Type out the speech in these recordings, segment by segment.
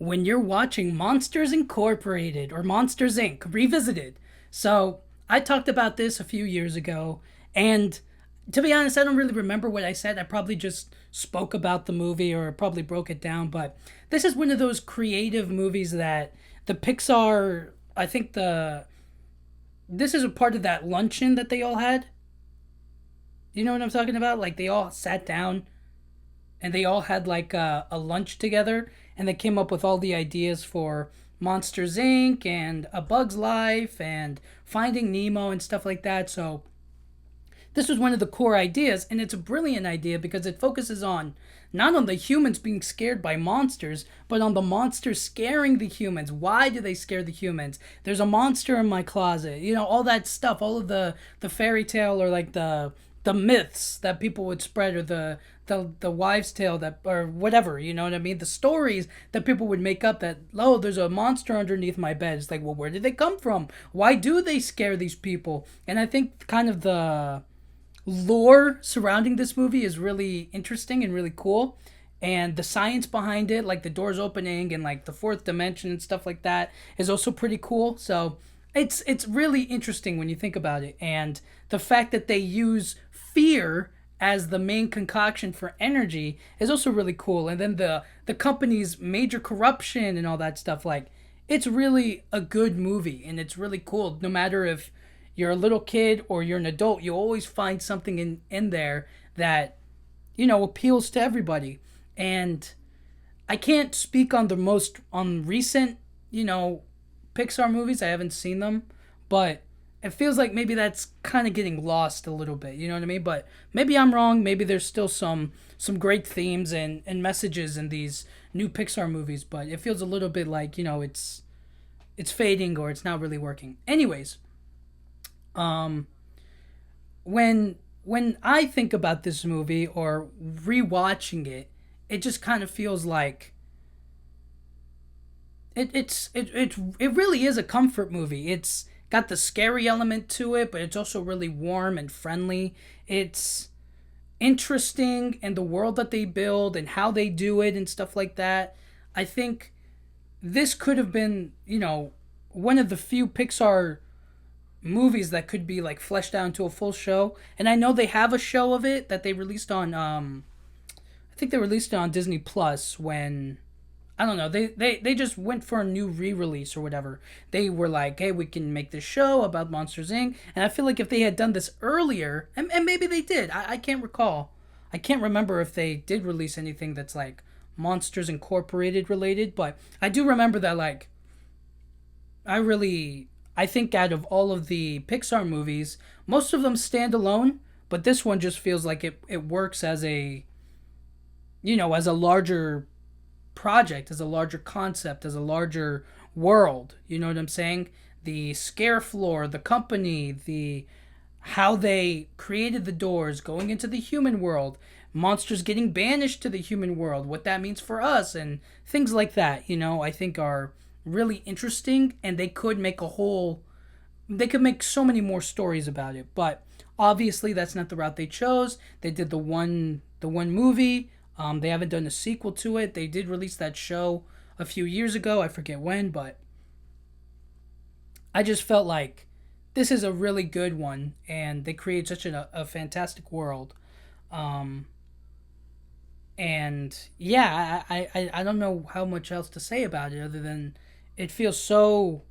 when you're watching Monsters Incorporated or Monsters Inc. Revisited. So I talked about this a few years ago, and to be honest, I don't really remember what I said. I probably just spoke about the movie or probably broke it down, but this is one of those creative movies that the Pixar, I think this is a part of that luncheon that they all had. You know what I'm talking about? Like they all sat down and they all had like a lunch together and they came up with all the ideas for Monsters Inc. and A Bug's Life and Finding Nemo and stuff like that. So this was one of the core ideas, and it's a brilliant idea because it focuses on not on the humans being scared by monsters, but on the monsters scaring the humans. Why do they scare the humans? There's a monster in my closet. You know, all that stuff, all of the fairy tale or like the myths that people would spread or the wives' tale that or whatever, you know what I mean? The stories that people would make up that oh, there's a monster underneath my bed. It's like, well, where did they come from? Why do they scare these people? And I think kind of the lore surrounding this movie is really interesting and really cool. And the science behind it, like the doors opening and like the fourth dimension and stuff like that, is also pretty cool. So it's really interesting when you think about it. And the fact that they use fear as the main concoction for energy is also really cool. And then the company's major corruption and all that stuff, like it's really a good movie and it's really cool. No matter if you're a little kid or you're an adult, you always find something in there that, you know, appeals to everybody. And I can't speak on the most on recent, you know, Pixar movies. I haven't seen them, but it feels like maybe that's kind of getting lost a little bit. You know what I mean? But maybe I'm wrong. Maybe there's still some great themes and messages in these new Pixar movies, but it feels a little bit like, you know, it's fading or it's not really working. Anyways, um when I think about this movie or rewatching it, it just kind of feels like it really is a comfort movie. It's got the scary element to it, but it's also really warm and friendly. It's interesting in the world that they build and how they do it and stuff like that. I think this could have been, you know, one of the few Pixar movies that could be like fleshed out into a full show. And I know they have a show of it that they released on I think they released it on Disney Plus when I don't know. They just went for a new re-release or whatever. They were like, hey, we can make this show about Monsters Inc. And I feel like if they had done this earlier, and maybe they did, I can't recall. I can't remember if they did release anything that's like Monsters Incorporated related, but I do remember that like I think out of all of the Pixar movies, most of them stand alone, but this one just feels like it works as a you know, as a larger project, as a larger concept, as a larger world. You know what I'm saying? The scare floor, the company, the how they created the doors going into the human world, monsters getting banished to the human world, what that means for us, and things like that, you know, I think are really interesting and they could make a whole they could make so many more stories about it. But obviously that's not the route they chose. They did the one movie. They haven't done a sequel to it. They did release that show a few years ago. I forget when, but I just felt like this is a really good one, and they create such a fantastic world. Um, and yeah, I don't know how much else to say about it other than it feels so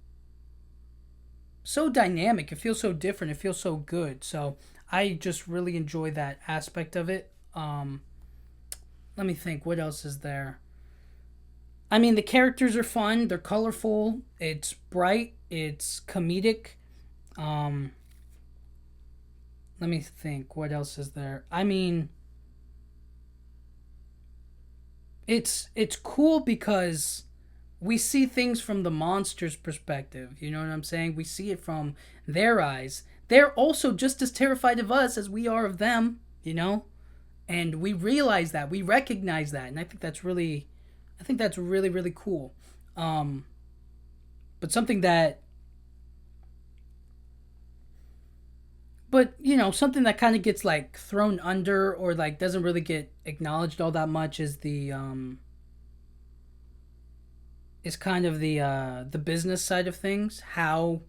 dynamic. It feels so different. It feels so good. So I just really enjoy that aspect of it. Let me think. What else is there? I mean, the characters are fun. They're colorful. It's bright. It's comedic. Um, Let me think. What else is there? I mean, it's cool because we see things from the monster's perspective. You know what I'm saying? We see it from their eyes. They're also just as terrified of us as we are of them. You know, and we realize that we recognize that, and I think that's really really cool. Um, but something that but you know something that kind of gets like thrown under or like doesn't really get acknowledged all that much is is kind of the business side of things, how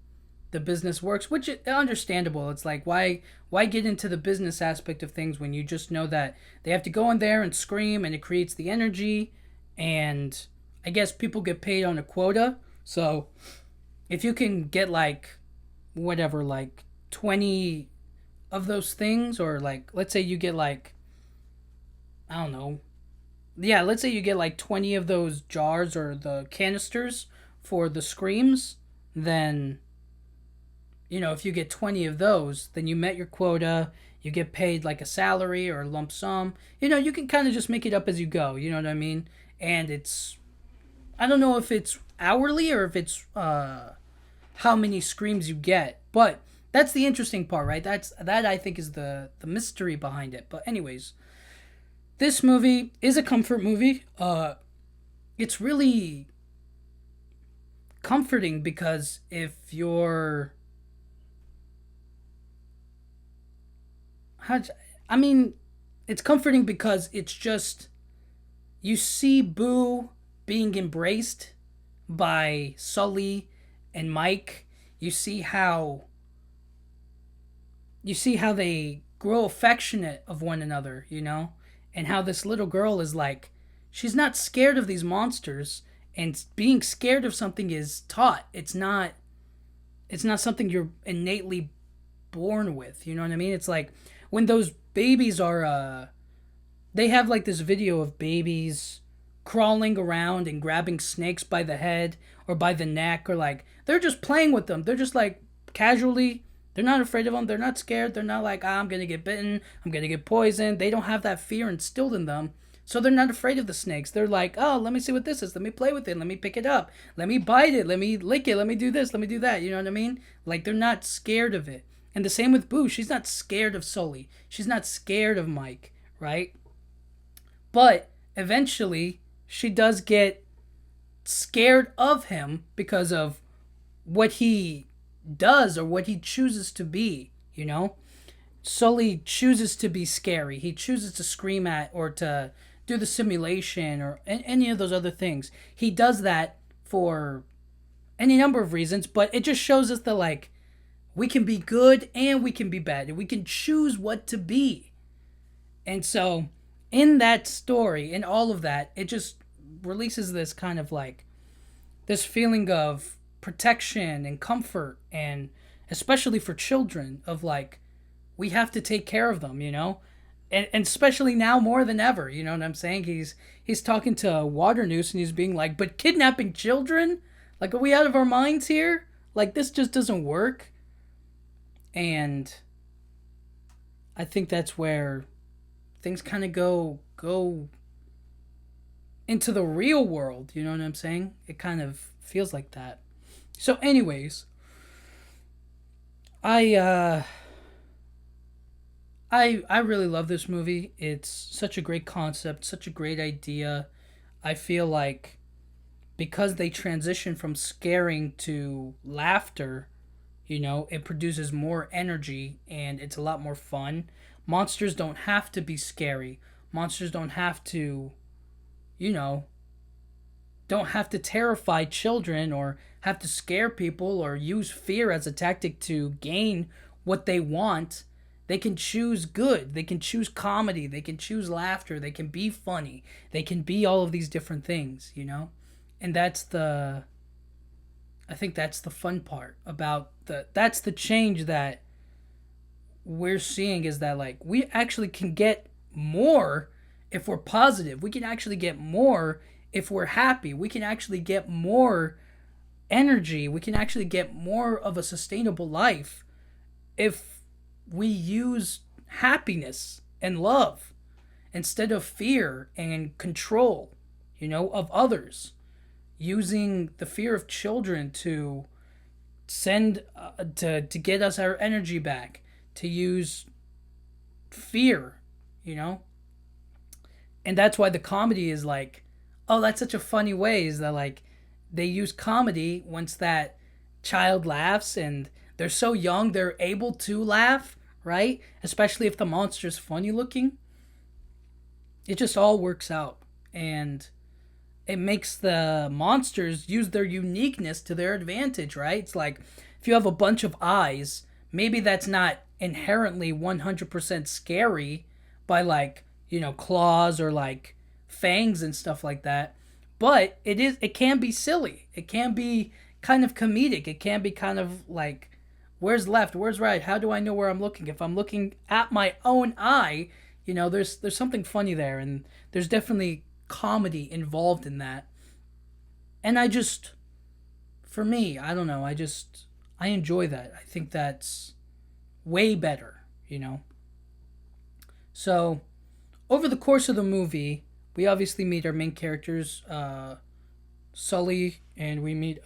the business works, which is understandable. It's like why get into the business aspect of things when you just know that they have to go in there and scream and it creates the energy, and I guess people get paid on a quota. So if you can get like whatever, like 20 of those things, or like let's say you get like, I don't know, yeah, let's say you get like 20 of those jars or the canisters for the screams, then if you get 20 of those, then you met your quota. You get paid like a salary or a lump sum. You can kind of just make it up as you go. You know what I mean? And I don't know if it's hourly or if it's how many screams you get, but that's the interesting part, right? That I think is the mystery behind it. But anyways, this movie is a comfort movie. It's really comforting because if you're how I mean, it's comforting because it's just you see Boo being embraced by Sully and Mike. You see how they grow affectionate of one another, and how this little girl is like, she's not scared of these monsters, and being scared of something is taught. It's not something you're innately born with. You know what I mean? It's like when those babies are they have like this video of babies crawling around and grabbing snakes by the head or by the neck, or like they're just playing with them. They're just like casually, they're not afraid of them. They're not scared. They're not like, I'm going to get bitten. I'm going to get poisoned. They don't have that fear instilled in them. So they're not afraid of the snakes. They're like, oh, let me see what this is. Let me play with it. Let me pick it up. Let me bite it. Let me lick it. Let me do this. Let me do that. You know what I mean? Like they're not scared of it. And the same with Boo. She's not scared of Sully. She's not scared of Mike, right? But eventually, she does get scared of him because of what he does or what he chooses to be, Sully chooses to be scary. He chooses to scream at or to do the simulation or any of those other things. He does that for any number of reasons, but it just shows us that, like, we can be good and we can be bad. And we can choose what to be. And so, in that story, in all of that, it just releases this kind of like, this feeling of protection and comfort, and especially for children, of like, we have to take care of them, and especially now more than ever, you know what I'm saying? He's talking to Water News and he's being like, but kidnapping children? Like, are we out of our minds here? Like, this just doesn't work. And I think that's where things kind of go into the real world, you know what I'm saying? It kind of feels like that. So anyways, I I really love this movie. It's such a great concept, such a great idea. I feel like because they transition from scaring to laughter, it produces more energy and it's a lot more fun. Monsters don't have to be scary. Monsters don't have to, you know, don't have to terrify children or have to scare people or use fear as a tactic to gain what they want. They can choose good. They can choose comedy. They can choose laughter. They can be funny. They can be all of these different things. And I think that's the fun part about that's the change that we're seeing, is that like we actually can get more if we're positive. We can actually get more if we're happy. We can actually get more energy. We can actually get more of a sustainable life if we use happiness and love instead of fear and control, of others. Using the fear of children to send to get us our energy back, to use fear, you know? And that's why the comedy is like, oh, that's such a funny way, is that like they use comedy once that child laughs and they're so young they're able to laugh, right? Especially if the monster's funny looking. It just all works out. And it makes the monsters use their uniqueness to their advantage, right? It's like if you have a bunch of eyes, maybe that's not inherently 100% scary by like, claws or like fangs and stuff like that. But it can be silly. It can be kind of comedic. It can be kind of like where's left, where's right? How do I know where I'm looking? If I'm looking at my own eye, there's something funny there, and there's definitely comedy involved in that. And for me, I don't know, I enjoy that. I think that's way better, you know. So over the course of the movie, we obviously meet our main characters, Sully, and we meet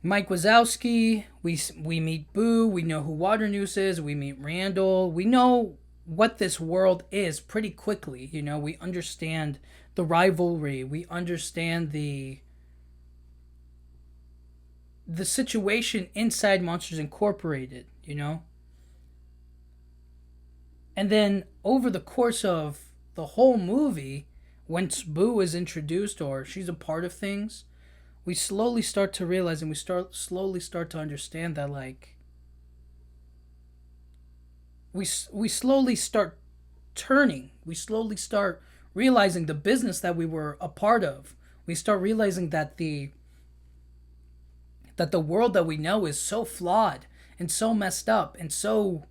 Mike Wazowski. We meet Boo. We know who Waternoose is. We meet Randall. We know what this world is pretty quickly. We understand the rivalry. We understand the situation inside Monsters Incorporated. And then over the course of the whole movie, once Boo is introduced or she's a part of things, we slowly start to realize, and slowly start to understand that like we slowly start turning. We slowly start realizing the business that we were a part of. We start realizing that the world that we know is so flawed and so messed up and so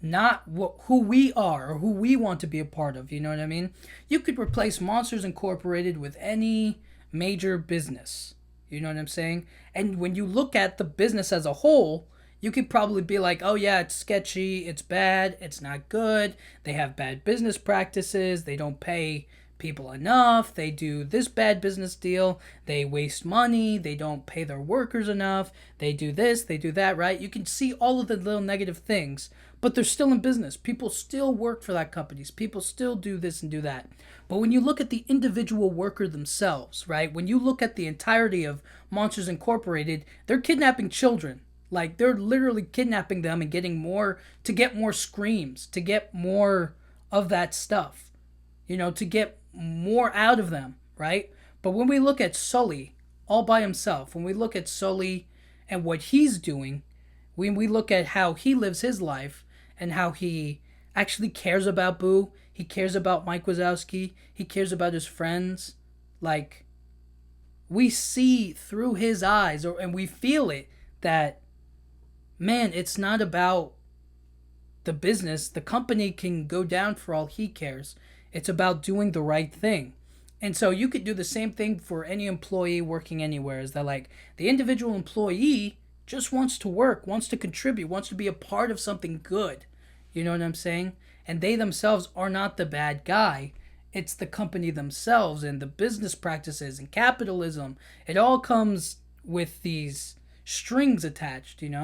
not who we are or who we want to be a part of. You know what I mean? You could replace Monsters Incorporated with any major business. You know what I'm saying? And when you look at the business as a whole, you could probably be like, oh yeah, it's sketchy, it's bad, it's not good, they have bad business practices, they don't pay people enough, they do this bad business deal, they waste money, they don't pay their workers enough, they do this, they do that, right? You can see all of the little negative things, but they're still in business. People still work for that companies. People still do this and do that. But when you look at the individual worker themselves, right? When you look at the entirety of Monsters Incorporated, they're kidnapping children. Like they're literally kidnapping them and getting more to get more screams, to get more of that stuff. To get more out of them, right? But when we look at Sully all by himself, when we look at Sully and what he's doing, when we look at how he lives his life and how he actually cares about Boo, he cares about Mike Wazowski, he cares about his friends, like we see through his eyes and we feel it that man, it's not about the business. The company can go down for all he cares. It's about doing the right thing. And so you could do the same thing for any employee working anywhere. Is that like the individual employee just wants to work, wants to contribute, wants to be a part of something good. You know what I'm saying? And they themselves are not the bad guy. It's the company themselves and the business practices and capitalism. It all comes with these strings attached, It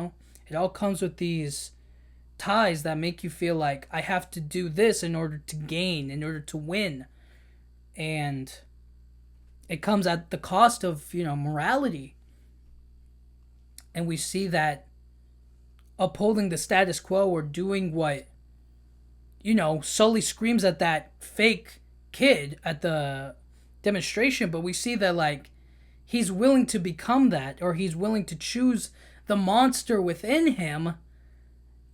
all comes with these ties that make you feel like I have to do this in order to gain, in order to win. And it comes at the cost of, morality. And we see that upholding the status quo or doing what, Sully screams at that fake kid at the demonstration, but we see that like he's willing to become that, or he's willing to choose the monster within him,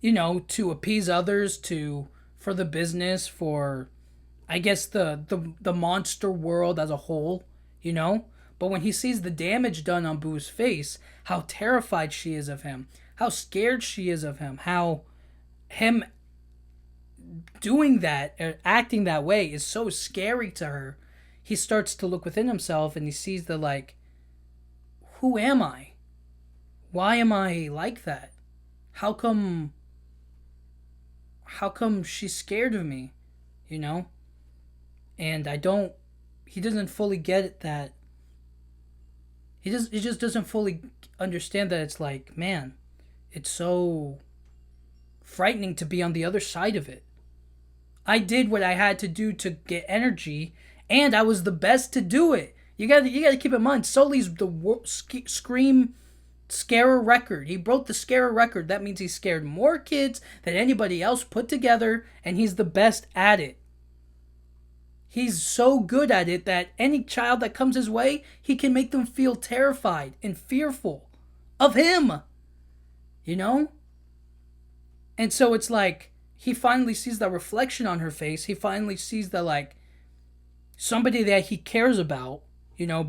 to appease others, for the business, for I guess the monster world as a whole, But when he sees the damage done on Boo's face, how terrified she is of him, how scared she is of him, how him doing that, acting that way is so scary to her, he starts to look within himself and he sees the like, who am I? Why am I like that? How come she's scared of me? And he doesn't fully get it that he just doesn't fully understand that it's like, man, it's so frightening to be on the other side of it. I did what I had to do to get energy, and I was the best to do it. You got to keep in mind, Sully's the scream scarer record. He broke the scarer record. That means he scared more kids than anybody else put together, and he's the best at it. He's so good at it that any child that comes his way, he can make them feel terrified and fearful of him, you know? And so it's like he finally sees that reflection on her face. He finally sees that, like, somebody that he cares about,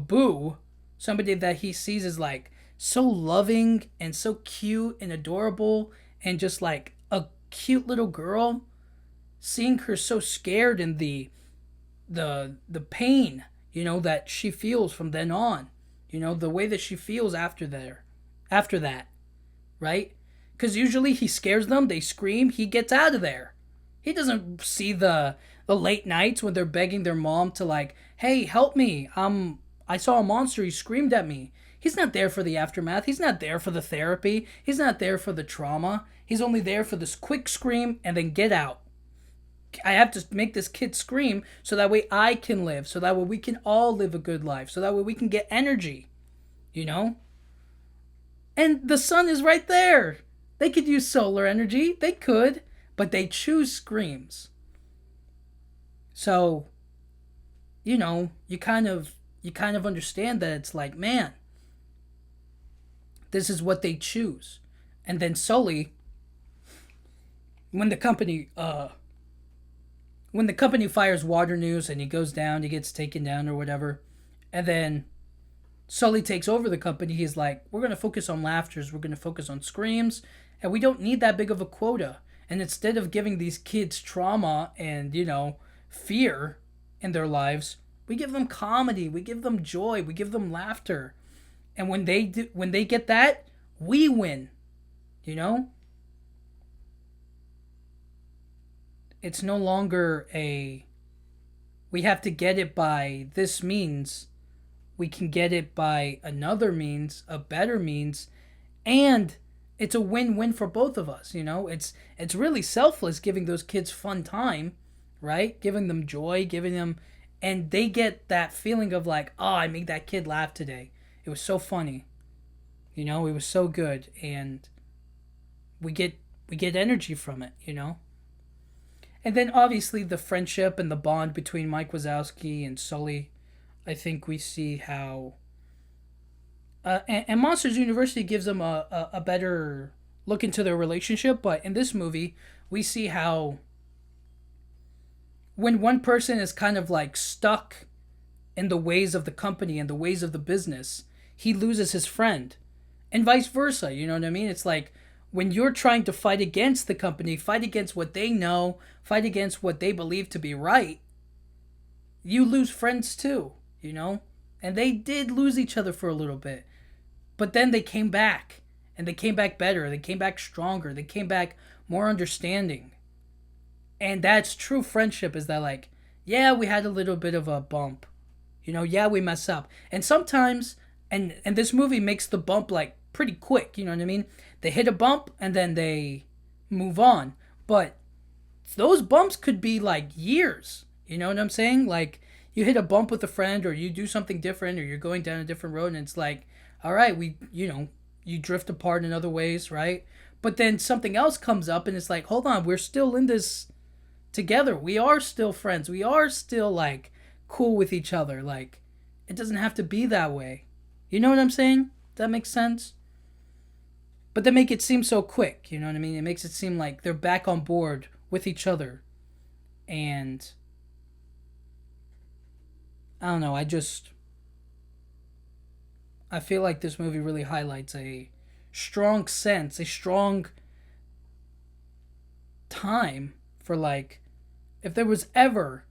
Boo, somebody that he sees as like so loving and so cute and adorable and just like a cute little girl, seeing her so scared and the pain, that she feels from then on, the way that she feels after that, right? Because usually he scares them, they scream, he gets out of there. He doesn't see the late nights when they're begging their mom to, like, hey, help me. I saw a monster. He screamed at me. He's not there for the aftermath. He's not there for the therapy. He's not there for the trauma. He's only there for this quick scream and then get out. I have to make this kid scream so that way I can live. So that way we can all live a good life. So that way we can get energy, you know? And the sun is right there. They could use solar energy. They could. But they choose screams. So, you kind of understand that it's like, man, this is what they choose. And then Sully, when the company fires Water News and he goes down, he gets taken down or whatever, and then Sully takes over the company, he's like, we're going to focus on laughters, we're going to focus on screams, and we don't need that big of a quota. And instead of giving these kids trauma and, fear in their lives, we give them comedy, we give them joy, we give them laughter. And when they get that, we win. It's no longer we have to get it by this means. We can get it by another means, a better means, and it's a win-win for both of us. It's really selfless giving those kids fun time, right? Giving them joy, and they get that feeling of like, oh, I made that kid laugh today. It was so funny. It was so good, and we get energy from it. And then obviously the friendship and the bond between Mike Wazowski and Sully, I think we see how and Monsters University gives them a better look into their relationship, but in this movie we see how when one person is kind of like stuck in the ways of the company and the ways of the business, he loses his friend. And vice versa, you know what I mean? It's like when you're trying to fight against the company, fight against what they know, fight against what they believe to be right, you lose friends too, And they did lose each other for a little bit. But then they came back. And they came back better. They came back stronger. They came back more understanding. And that's true friendship, is that like, yeah, we had a little bit of a bump. Yeah, we mess up. And sometimes, and this movie makes the bump like pretty quick, you know what I mean? They hit a bump and then they move on. But those bumps could be like years. You know what I'm saying? Like, you hit a bump with a friend, or you do something different, or you're going down a different road, and it's like, all right, you drift apart in other ways, right? But then something else comes up, and it's like, hold on, we're still in this together. We are still friends. We are still, like, cool with each other. Like, it doesn't have to be that way. You know what I'm saying? Does that make sense? But they make it seem so quick, you know what I mean? It makes it seem like they're back on board with each other. And I don't know, I feel like this movie really highlights a strong sense, a strong time for, like, if there was ever,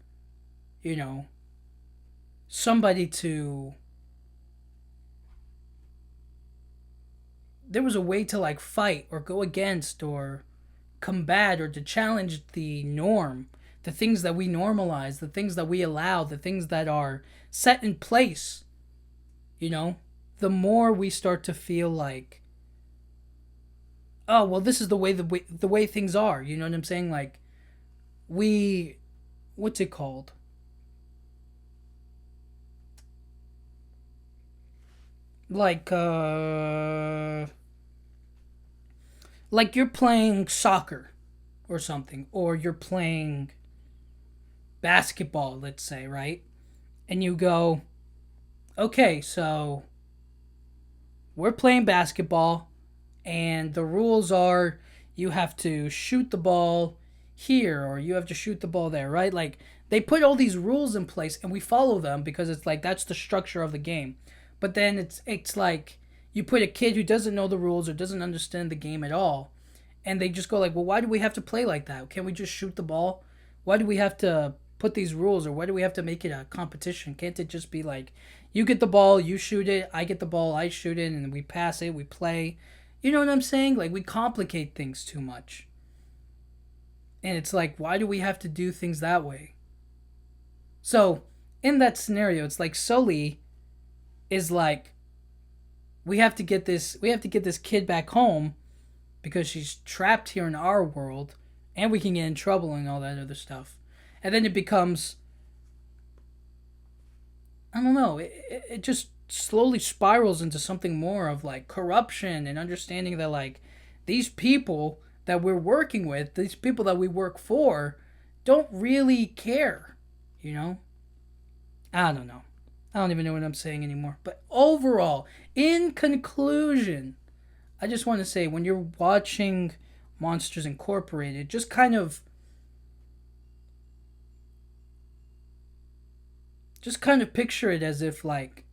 somebody to, there was a way to, like, fight or go against or combat or to challenge the norm, the things that we normalize, the things that we allow, the things that are set in place, the more we start to feel like, oh, well, this is the way things are, you know what I'm saying? Like, what's it called? Like, like you're playing soccer or something, or you're playing basketball, let's say, right? And you go, okay, so we're playing basketball, and the rules are you have to shoot the ball here or you have to shoot the ball there, right? Like they put all these rules in place and we follow them because it's like that's the structure of the game. But then it's like you put a kid who doesn't know the rules or doesn't understand the game at all and they just go like, "Well, why do we have to play like that? Can't we just shoot the ball? Why do we have to put these rules or why do we have to make it a competition? Can't it just be like you get the ball, you shoot it, I get the ball, I shoot it and we pass it, we play." You know what I'm saying? Like we complicate things too much. And it's like, why do we have to do things that way? So, in that scenario, it's like Sully is like, we have to get this kid back home because she's trapped here in our world and we can get in trouble and all that other stuff. And then it becomes, I don't know, it just slowly spirals into something more of like corruption and understanding that like these people that we're working with, these people that we work for, don't really care, you know? I don't know. I don't even know what I'm saying anymore. But overall, in conclusion, I just want to say when you're watching Monsters Incorporated, just kind of picture it as if like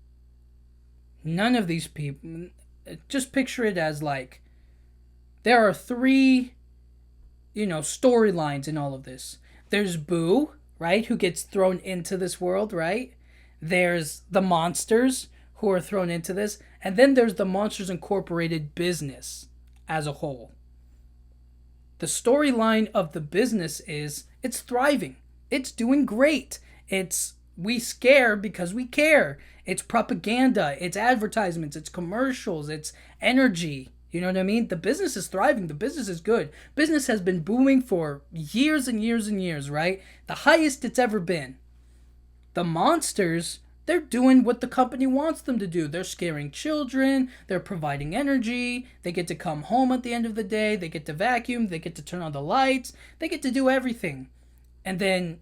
none of these people, just picture it as like there are three, storylines in all of this. There's Boo, right, who gets thrown into this world, right? There's the monsters who are thrown into this, and then there's the Monsters Incorporated business as a whole. The storyline of the business is it's thriving. It's doing great. It's we scare because we care. It's propaganda, it's advertisements, it's commercials, it's energy. You know what I mean? The business is thriving. The business is good. Business has been booming for years and years and years, right? The highest it's ever been. The monsters, they're doing what the company wants them to do. They're scaring children, they're providing energy, they get to come home at the end of the day, they get to vacuum, they get to turn on the lights, they get to do everything. And then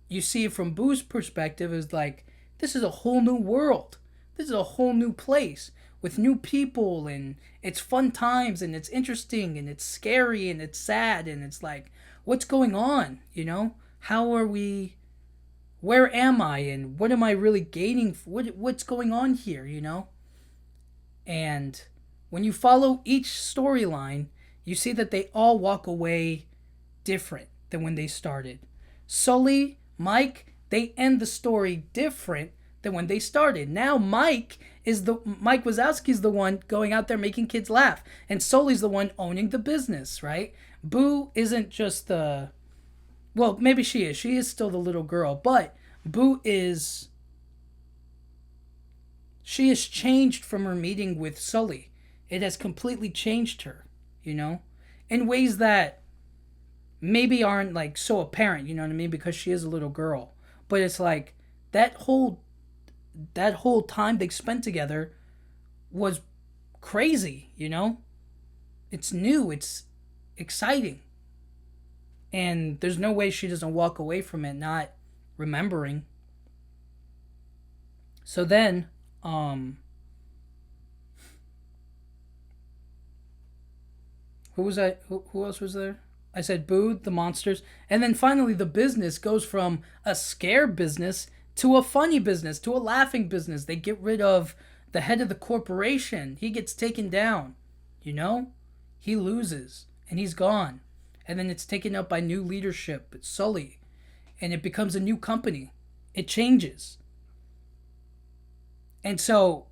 you see it from Boo's perspective is like, this is a whole new world. This is a whole new place with new people and it's fun times and it's interesting and it's scary and it's sad and it's like, what's going on? How are we where am I and what am I really gaining? What's going on here, And when you follow each storyline, you see that they all walk away different than when they started. Sully, Mike, they end the story different than when they started. Now Mike Wazowski's the one going out there making kids laugh, and Sully's the one owning the business, right? Boo isn't just the well, maybe she is. She is still the little girl, but Boo is she has changed from her meeting with Sully. It has completely changed her, in ways that maybe aren't like so apparent, you know what I mean? Because she is a little girl. But it's like that whole time they spent together was crazy. It's new, it's exciting. And there's no way she doesn't walk away from it not remembering. So then, who was I? Who else was there? I said Boo, the monsters, and then finally the business goes from a scare business to a funny business to a laughing business. They get rid of the head of the corporation. He gets taken down. He loses and he's gone. And then it's taken up by new leadership. It's Sully. And it becomes a new company. It changes. And so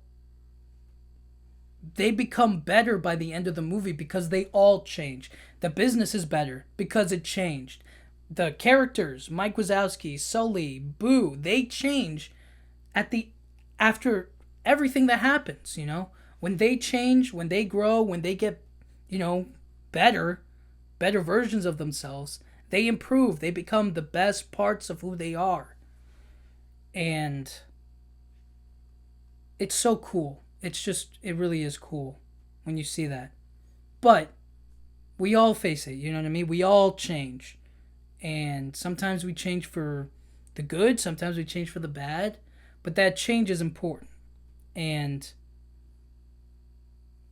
they become better by the end of the movie because they all change. The business is better because it changed. The characters, Mike Wazowski, Sully, Boo, they change after everything that happens. When they change, when they grow, when they get, better versions of themselves, they improve. They become the best parts of who they are. And it's so cool. It really is cool when you see that. But we all face it, you know what I mean? We all change. And sometimes we change for the good, sometimes we change for the bad, but that change is important. And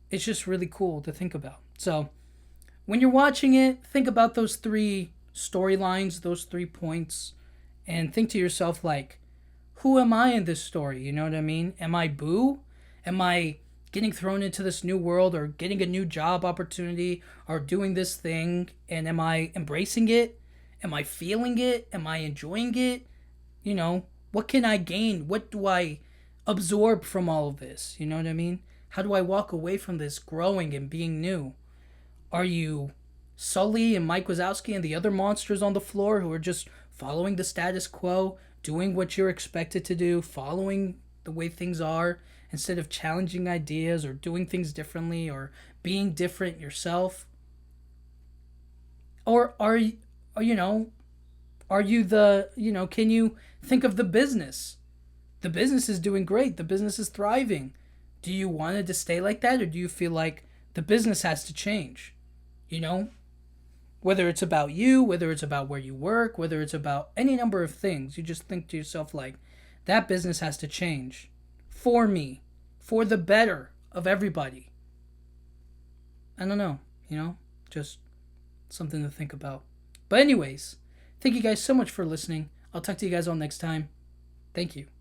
it's just really cool to think about. So, when you're watching it, think about those three storylines, those 3 points, and think to yourself, like, who am I in this story? You know what I mean? Am I Boo? Am I getting thrown into this new world or getting a new job opportunity or doing this thing? And am I embracing it? Am I feeling it? Am I enjoying it? You know, what can I gain? What do I absorb from all of this? You know what I mean? How do I walk away from this growing and being new? Are you Sully and Mike Wazowski and the other monsters on the floor who are just following the status quo, doing what you're expected to do, following the way things are instead of challenging ideas or doing things differently or being different yourself? Or you know, are you can you think of the business? The business is doing great. The business is thriving. Do you want it to stay like that, or do you feel like the business has to change? You know, whether it's about you, whether it's about where you work, whether it's about any number of things, you just think to yourself, like, that business has to change for me, for the better of everybody. I don't know, just something to think about. But, anyways, thank you guys so much for listening. I'll talk to you guys all next time. Thank you.